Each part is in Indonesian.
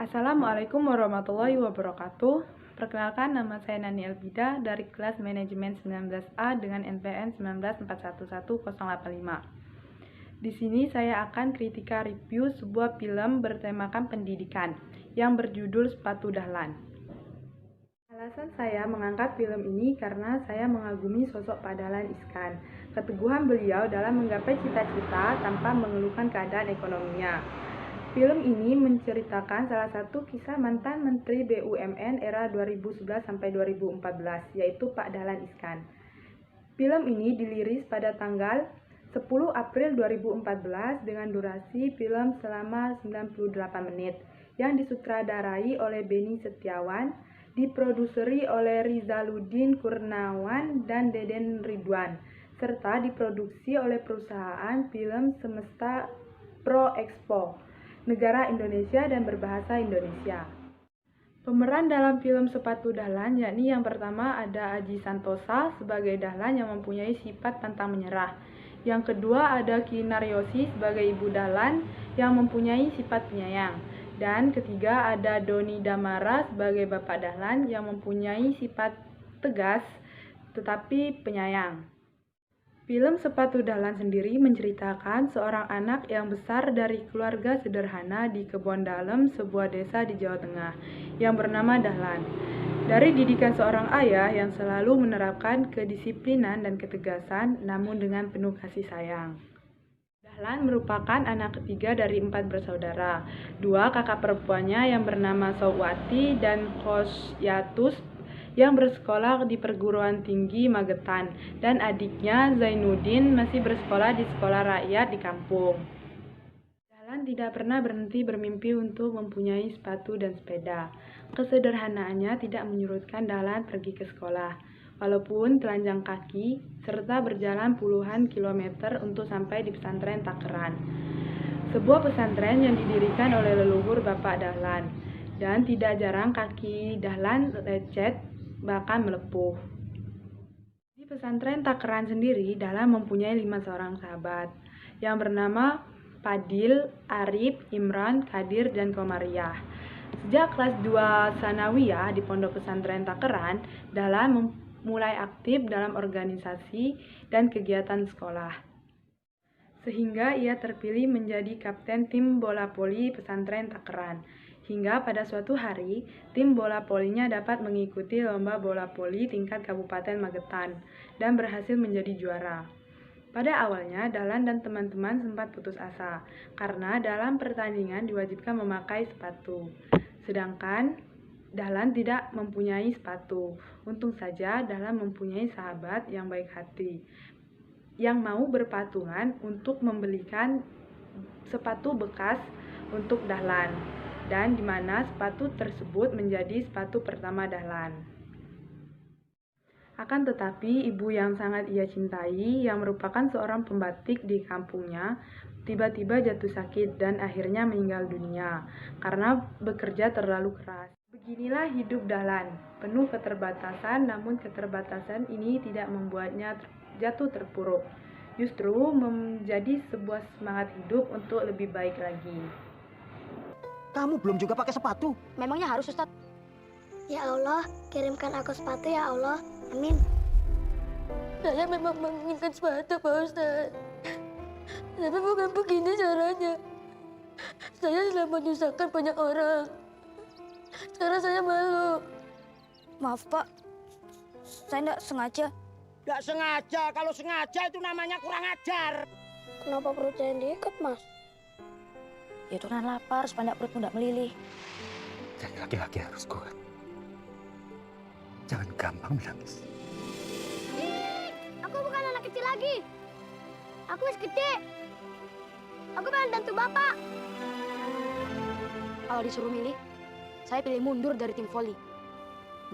Assalamualaikum warahmatullahi wabarakatuh. Perkenalkan, nama saya Nani Elbida dari kelas Manajemen 19A dengan NPM 19411085. Di sini saya akan kritika review sebuah film bertemakan pendidikan yang berjudul Sepatu Dahlan. Alasan saya mengangkat film ini karena saya mengagumi sosok Pak Dahlan Iskan. Keteguhan beliau dalam menggapai cita-cita tanpa mengeluhkan keadaan ekonominya. Film ini menceritakan salah satu kisah mantan Menteri BUMN era 2011-2014, yaitu Pak Dahlan Iskan. Film ini dirilis pada tanggal 10 April 2014 dengan durasi film selama 98 menit, yang disutradarai oleh Beni Setiawan, diproduseri oleh Rizaluddin Kurnawan dan Deden Ridwan, serta diproduksi oleh perusahaan film Semesta Pro Expo, negara Indonesia dan berbahasa Indonesia. Pemeran dalam film Sepatu Dahlan yakni yang pertama ada Aji Santosa sebagai Dahlan yang mempunyai sifat pantang menyerah. Yang kedua ada Ki Naryosi sebagai Ibu Dahlan yang mempunyai sifat penyayang. Dan ketiga ada Doni Damara sebagai Bapak Dahlan yang mempunyai sifat tegas tetapi penyayang. Film Sepatu Dahlan sendiri menceritakan seorang anak yang besar dari keluarga sederhana di Kebon Dalem, sebuah desa di Jawa Tengah, yang bernama Dahlan. Dari didikan seorang ayah yang selalu menerapkan kedisiplinan dan ketegasan, namun dengan penuh kasih sayang. Dahlan merupakan anak ketiga dari 4 bersaudara. 2 kakak perempuannya yang bernama Sowati dan Khosyatus yang bersekolah di perguruan tinggi Magetan, dan adiknya Zainuddin masih bersekolah di sekolah rakyat di kampung. Dahlan tidak pernah berhenti bermimpi untuk mempunyai sepatu dan sepeda. Kesederhanaannya tidak menyurutkan Dahlan pergi ke sekolah, walaupun telanjang kaki, serta berjalan puluhan kilometer untuk sampai di pesantren Takeran. Sebuah pesantren yang didirikan oleh leluhur Bapak Dahlan, dan tidak jarang kaki Dahlan lecet bahkan melepuh. Di pesantren Takeran sendiri, Dahlan mempunyai 5 seorang sahabat yang bernama Fadil, Arif, Imran, Kadir, dan Komariah. Sejak kelas 2 Sanawiyah di pondok pesantren Takeran, Dahlan mulai aktif dalam organisasi dan kegiatan sekolah, sehingga ia terpilih menjadi kapten tim bola voli pesantren Takeran. Hingga pada suatu hari, tim bola volinya dapat mengikuti lomba bola voli tingkat Kabupaten Magetan dan berhasil menjadi juara. Pada awalnya, Dahlan dan teman-teman sempat putus asa karena dalam pertandingan diwajibkan memakai sepatu. Sedangkan Dahlan tidak mempunyai sepatu. Untung saja Dahlan mempunyai sahabat yang baik hati yang mau berpatungan untuk membelikan sepatu bekas untuk Dahlan, dan di mana sepatu tersebut menjadi sepatu pertama Dahlan. Akan tetapi, ibu yang sangat ia cintai, yang merupakan seorang pembatik di kampungnya, tiba-tiba jatuh sakit dan akhirnya meninggal dunia karena bekerja terlalu keras. Beginilah hidup Dahlan, penuh keterbatasan, namun keterbatasan ini tidak membuatnya jatuh terpuruk, justru menjadi sebuah semangat hidup untuk lebih baik lagi. Kamu belum juga pakai sepatu. Memangnya harus, Ustadz? Ya Allah, kirimkan aku sepatu ya Allah. Amin. Saya memang menginginkan sepatu, Pak Ustadz. Tapi bukan begini caranya. Saya sudah menyusahkan banyak orang. Sekarang saya malu. Maaf, Pak. Saya tidak sengaja. Nggak sengaja. Kalau sengaja itu namanya kurang ajar. Kenapa perut saya diikat, Mas? Ya itu kan lapar, supaya perutmu tidak melilih. Jadi laki-laki harus kuat. Jangan gampang menangis. Aku bukan anak kecil lagi. Aku masih gede. Aku pengen bantu Bapak. Kalau disuruh milih, saya pilih mundur dari tim voli.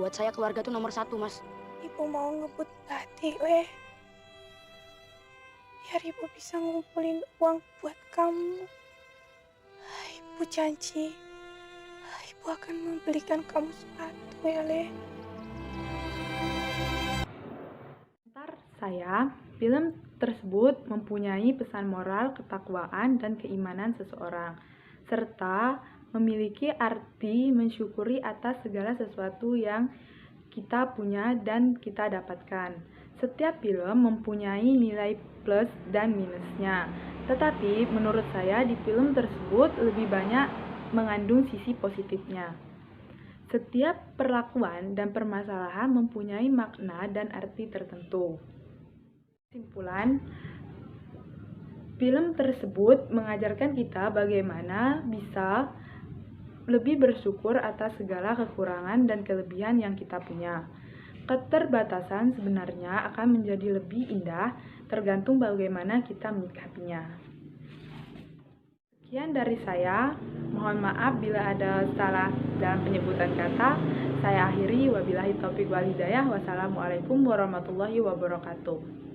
Buat saya keluarga itu nomor 1, Mas. Ibu mau ngebut latih, weh. Biar ibu bisa ngumpulin uang buat kamu. Ibu janji, ibu akan membelikan kamu sepatu ya, Le. Saya, film tersebut mempunyai pesan moral ketakwaan dan keimanan seseorang, serta memiliki arti mensyukuri atas segala sesuatu yang kita punya dan kita dapatkan. Setiap film mempunyai nilai plus dan minusnya, tetapi menurut saya di film tersebut lebih banyak mengandung sisi positifnya. Setiap perlakuan dan permasalahan mempunyai makna dan arti tertentu. Kesimpulan, film tersebut mengajarkan kita bagaimana bisa lebih bersyukur atas segala kekurangan dan kelebihan yang kita punya. Keterbatasan sebenarnya akan menjadi lebih indah tergantung bagaimana kita menyikapinya. Sekian dari saya. Mohon maaf bila ada salah dalam penyebutan kata. Saya akhiri, wabillahi taufiq wal hidayah. Wassalamualaikum warahmatullahi wabarakatuh.